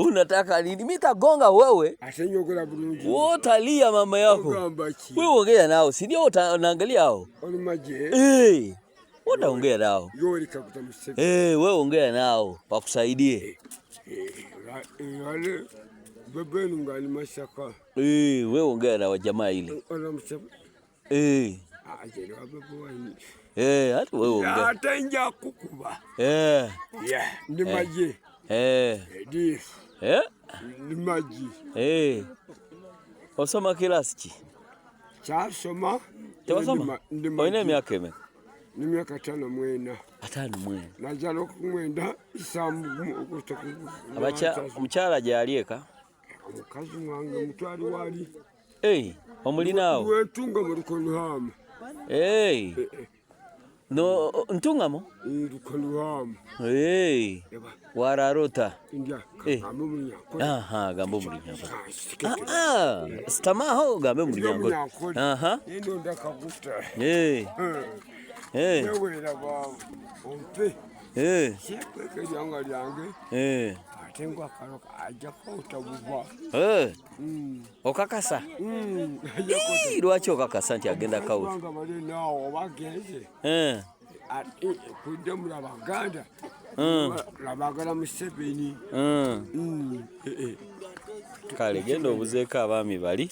Unataka nini? Mimi tagonga wewe. Wewe utalia mama yako. Wewe ongea nao, si ndio unaangalia hao? Wewe ongea nao. Wewe ongea nao pakusaidie. Wewe ongea na jamaa ile. Hata wewe ongea. Hata nja kukuba. Ndi maji. Ndi maji. Osoma kilasi ki? Kyasoma. Tewasoma? Oyina emyaka emeka? Ni myaka 5 mwena. 5 mwena. Najalo kumwenda isambu okutoku. Omukyala gyalieka? Omukazi wange mutwali wali. Omulinawo? Wetunga mu Lukonuhamu. No ntungamo? Lukonuhamu. Wararota. Gambo mulinyango. Stamaho gambe mulinyango. Ndo ndakakuta. Wera bawo. Ompe. Shekwe lyanga lyange. Atengwa karoka ajja kota buva. Okakasa? Lwaki okakasa nti agenda kawuta? Nawo bagenze. Kujja mulabaganda. Labagala Museveni. Kale genda obuzeeko abaami bali.